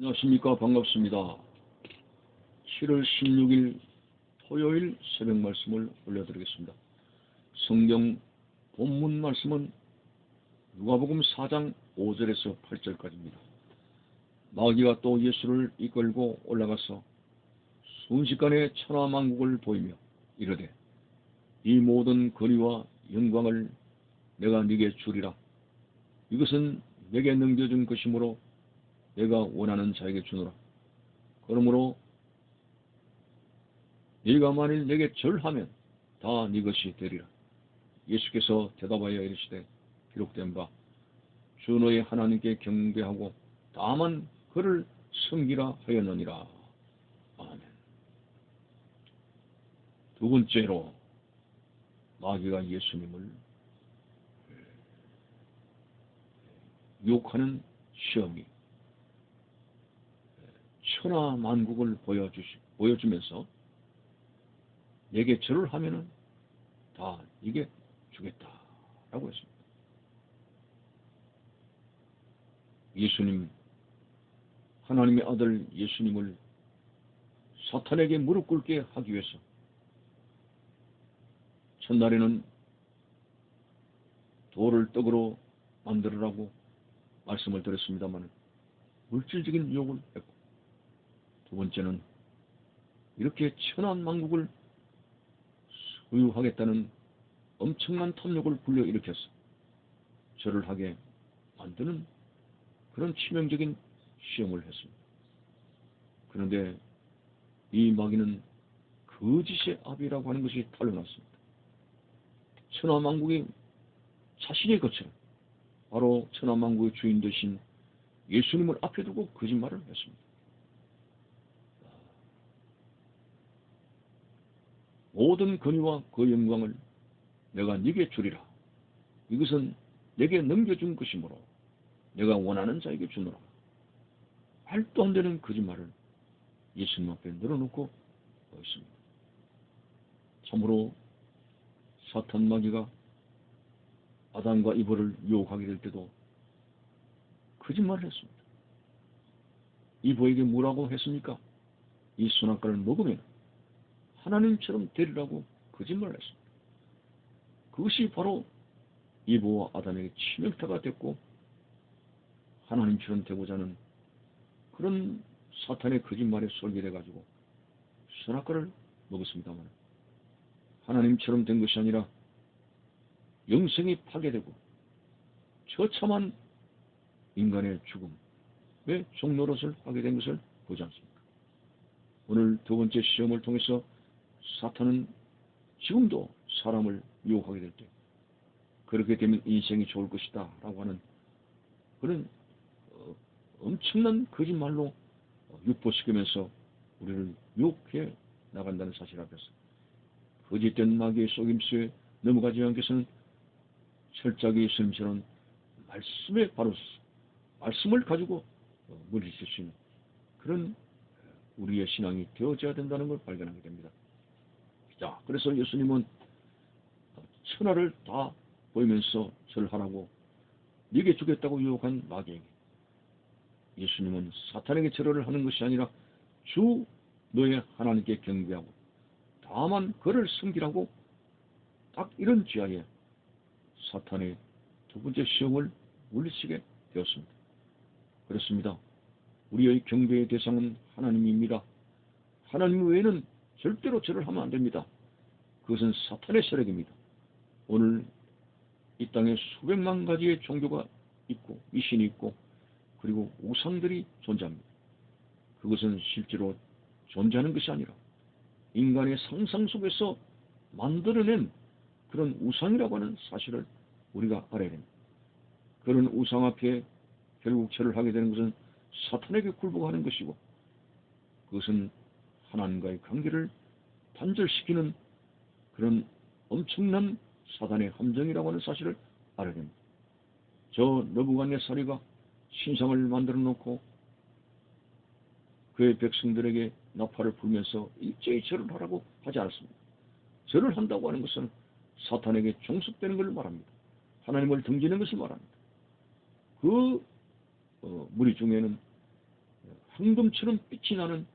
안녕하십니까. 반갑습니다. 7월 16일 토요일 새벽 말씀을 올려드리겠습니다. 성경 본문 말씀은 누가복음 4장 5절에서 8절까지입니다. 마귀가 또 예수를 이끌고 올라가서 순식간에 천하만국을 보이며 이르되 이 모든 권위와 영광을 내가 네게 주리라. 이것은 내게 넘겨준 것이므로 내가 원하는 자에게 주노라. 그러므로 네가 만일 내게 절하면 다 네 것이 되리라. 예수께서 대답하여 이르시되 기록된 바 주 너의 하나님께 경배하고 다만 그를 섬기라 하였느니라. 아멘. 두 번째로 마귀가 예수님을 유혹하는 시험이 천하만국을 보여주면서 내게 절을 하면은 다 이게 주겠다라고 했습니다. 예수님, 하나님의 아들 예수님을 사탄에게 무릎 꿇게 하기 위해서 첫날에는 돌을 떡으로 만들으라고 말씀을 드렸습니다만 물질적인 유혹을 했고, 두 번째는 이렇게 천하만국을 소유하겠다는 엄청난 탐욕을 불러일으켜서 절을 하게 만드는 그런 치명적인 시험을 했습니다. 그런데 이 마귀는 거짓의 아비라고 하는 것이 탄로났습니다. 천하만국이 자신의 것처럼 바로 천하만국의 주인 되신 예수님을 앞에 두고 거짓말을 했습니다. 모든 권위와 그 영광을 내가 네게 주리라. 이것은 내게 넘겨준 것이므로 내가 원하는 자에게 주노라. 말도 안 되는 거짓말을 예수님 앞에 늘어놓고 있습니다. 참으로 사탄 마귀가 아담과 이브를 유혹하게 될 때도 거짓말을 했습니다. 이브에게 뭐라고 했습니까? 이 선악과를 먹으면 하나님처럼 되리라고 거짓말을 했습니다. 그것이 바로 이브와 아담에게 치명타가 됐고 하나님처럼 되고자 하는 그런 사탄의 거짓말에 솔깃해가지고 선악과를 먹었습니다만 하나님처럼 된 것이 아니라 영생이 파괴되고 처참한 인간의 죽음의 종노릇을 하게 된 것을 보지 않습니까? 오늘 두 번째 시험을 통해서 사탄은 지금도 사람을 유혹하게 될 때 그렇게 되면 인생이 좋을 것이다 라고 하는 그런 엄청난 거짓말로 육보시키면서 우리를 유혹해 나간다는 사실 앞에서 거짓된 마귀의 속임수에 넘어가지 않기 위해서는 철저하게 예수님처럼 말씀에 바로 말씀을 가지고 물리칠 수 있는 그런 우리의 신앙이 되어져야 된다는 걸 발견하게 됩니다. 자, 그래서 예수님은 천하를 다 보이면서 절하라고 네게 주겠다고 유혹한 마귀에게 예수님은 사탄에게 절을 하는 것이 아니라 주 너의 하나님께 경배하고 다만 그를 섬기라고 딱 이런 지하에 사탄의 두 번째 시험을 물리치게 되었습니다. 그렇습니다. 우리의 경배의 대상은 하나님입니다. 하나님 외에는 절대로 절을 하면 안 됩니다. 그것은 사탄의 세력입니다. 오늘 이 땅에 수백만 가지의 종교가 있고 미신이 있고 그리고 우상들이 존재합니다. 그것은 실제로 존재하는 것이 아니라 인간의 상상 속에서 만들어낸 그런 우상이라고 하는 사실을 우리가 알아야 됩니다. 그런 우상 앞에 결국 절을 하게 되는 것은 사탄에게 굴복하는 것이고 그것은 하나님과의 관계를 단절시키는 그런 엄청난 사단의 함정이라고 하는 사실을 알아야 됩니다. 저 느부갓네살이가 신상을 만들어 놓고 그의 백성들에게 나팔을 불면서 일제히 절을 하라고 하지 않았습니다. 절을 한다고 하는 것은 사탄에게 종속되는 것을 말합니다. 하나님을 등지는 것을 말합니다. 그 무리 중에는 황금처럼 빛이 나는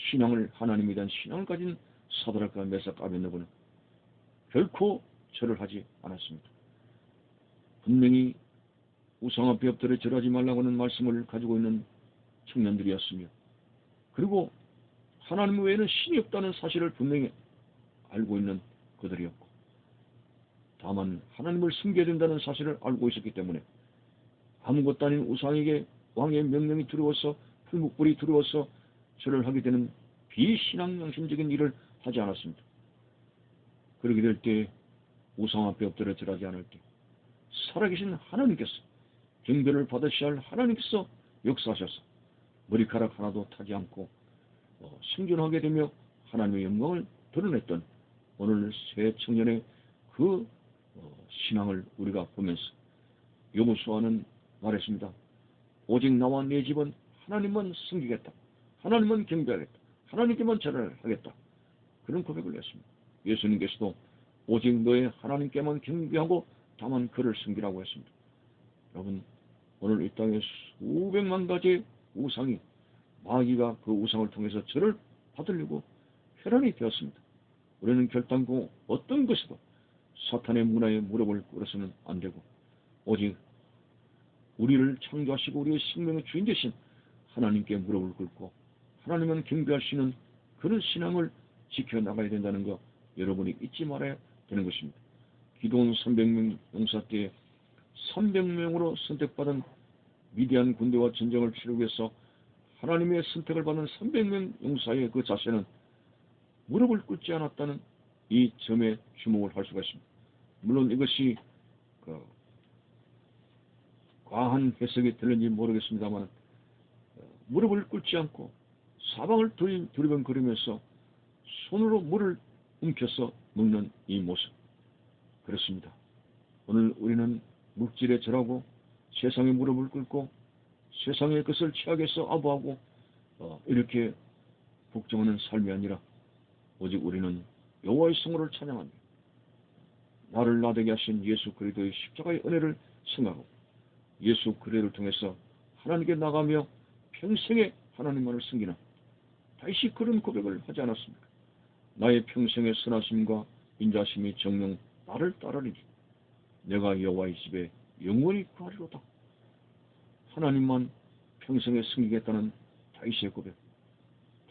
신앙을, 하나님에 대한 신앙을 가진 사드락과 메삭 아벤느고는 결코 절을 하지 않았습니다. 분명히 우상 앞에 엎드려 절하지 말라고 하는 말씀을 가지고 있는 청년들이었으며, 그리고 하나님 외에는 신이 없다는 사실을 분명히 알고 있는 그들이었고, 다만 하나님을 숨겨야 된다는 사실을 알고 있었기 때문에 아무것도 아닌 우상에게 왕의 명령이 두려워서, 풀묵불이 두려워서 절을 하게 되는 비신앙 양심적인 일을 하지 않았습니다. 그렇게 될 때, 우상 앞에 엎드려 절하지 않을 때 살아계신 하나님께서, 경배를 받으셔야 할 하나님께서 역사하셔서 머리카락 하나도 타지 않고 생존하게 되며 하나님의 영광을 드러냈던 오늘 새 청년의 그 신앙을 우리가 보면서 여호수아는 말했습니다. 오직 나와 내 집은 하나님만 섬기겠다. 하나님만 경배하겠다. 하나님께만 절을 하겠다. 그런 고백을 했습니다. 예수님께서도 오직 너의 하나님께만 경배하고 다만 그를 섬기라고 했습니다. 여러분, 오늘 이 땅에 수백만 가지의 우상이, 마귀가 그 우상을 통해서 절을 받으려고 혈안이 되었습니다. 우리는 결단코 어떤 것이도 사탄의 문화에 무릎을 꿇어서는 안 되고, 오직 우리를 창조하시고 우리의 생명의 주인 되신 하나님께 무릎을 꿇고 하나님만 경배할 수 있는 그런 신앙을 지켜나가야 된다는 거 여러분이 잊지 말아야 되는 것입니다. 기도원 300명 용사 때에 300명으로 선택받은 미디안 군대와 전쟁을 치르기 위해서 하나님의 선택을 받은 300명 용사의 그 자세는 무릎을 꿇지 않았다는 이 점에 주목을 할 수가 있습니다. 물론 이것이 과한 해석이 들는지 모르겠습니다만, 무릎을 꿇지 않고 사방을 두리번거리면서 손으로 물을 움켜서 먹는 이 모습, 그렇습니다. 오늘 우리는 물질에 절하고 세상에 무릎을 꿇고 세상의 것을 취하게서 아부하고 이렇게 복종하는 삶이 아니라, 오직 우리는 여호와의 성호를 찬양하며 나를 나되게 하신 예수 그리스도의 십자가의 은혜를 생각하고 예수 그리스도를 통해서 하나님께 나가며 평생에 하나님만을 섬기는, 다시 그런 고백을 하지 않았습니까? 나의 평생의 선하심과 인자심이 정녕 나를 따르리니 내가 여호와의 집에 영원히 거하리로다. 하나님만 평생에 섬기겠다는 다윗의 고백,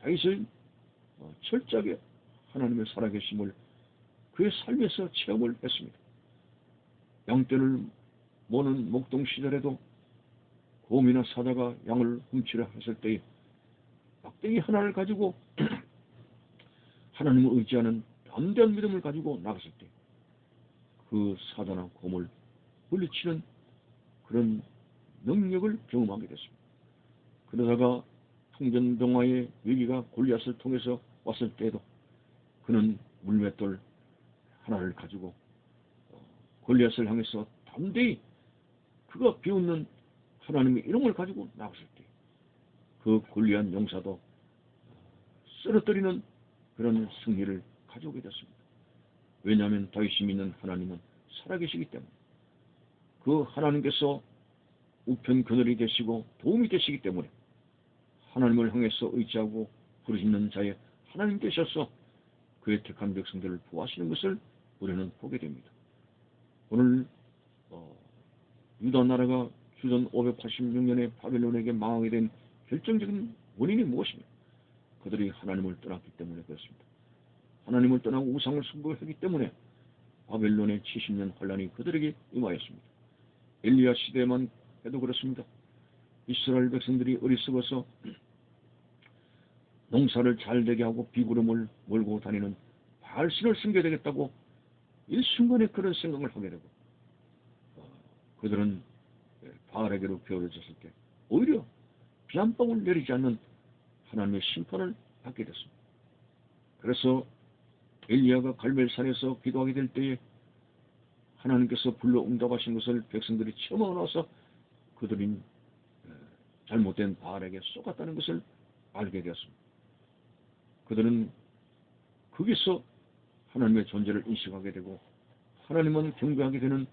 다윗은 철저하게 하나님의 살아계심을 그의 삶에서 체험을 했습니다. 양떼를 모는 목동 시절에도 곰이나 사자가 양을 훔치려 했을 때에 막대기 하나를 가지고 하나님을 의지하는 담대한 믿음을 가지고 나갔을 때 그 사자나 곰을 물리치는 그런 능력을 경험하게 됐습니다. 그러다가 풍전병화의 위기가 골리앗을 통해서 왔을 때에도 그는 물맷돌 하나를 가지고 골리앗을 향해서 담대히 그가 비웃는 하나님의 이름을 가지고 나갔을 때 그 골리앗 용사도 쓰러뜨리는 그런 승리를 가져오게 됐습니다. 왜냐하면 다윗이 믿는 하나님은 살아계시기 때문에, 그 하나님께서 우편 그늘이 되시고 도움이 되시기 때문에 하나님을 향해서 의지하고 부르짖는 자의 하나님 되셔서 그의 택한 백성들을 보호하시는 것을 우리는 보게 됩니다. 오늘 유다 나라가 주전 586년에 바벨론에게 망하게 된 결정적인 원인이 무엇입니까? 그들이 하나님을 떠났기 때문에 그렇습니다. 하나님을 떠나고 우상을 숭배하기 때문에 바벨론의 70년 환란이 그들에게 임하였습니다. 엘리야 시대에만 해도 그렇습니다. 이스라엘 백성들이 어리석어서 농사를 잘 되게 하고 비구름을 몰고 다니는 바알신을 섬겨야 되겠다고 일순간에 그런 생각을 하게 되고, 그들은 바알에게로 배어졌을 때 오히려 비 한 방울 내리지 않는 하나님의 심판을 받게 됐습니다. 그래서 엘리야가 갈멜산에서 기도하게 될 때에 하나님께서 불러 응답하신 것을 백성들이 체험하고 나서 그들이 잘못된 바알에게 쏘갔다는 것을 알게 되었습니다. 그들은 거기서 하나님의 존재를 인식하게 되고 하나님만 경배하게 되는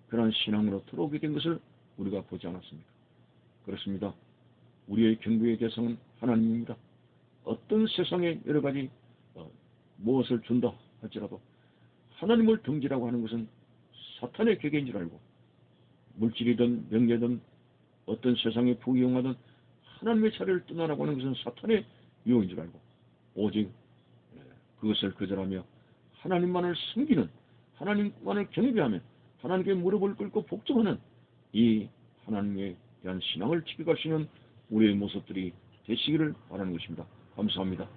그러한 신앙으로 들어오게 된 것을 우리가 보지 않았습니까? 그렇습니다. 우리의 경배의 대상은 하나님입니다. 어떤 세상에 여러 가지 무엇을 준다 할지라도 하나님을 등지라고 하는 것은 사탄의 궤계인 줄 알고, 물질이든 명예든 어떤 세상에 부귀영화든 하나님의 자리를 떠나라고 하는 것은 사탄의 유혹인 줄 알고, 오직 그것을 거절하며 하나님만을 섬기는, 하나님만을 경배하며 하나님께 무릎을 꿇고 복종하는 이 하나님에 대한 신앙을 지켜갈 수 있는 우리의 모습들이 되시기를 바라는 것입니다. 감사합니다.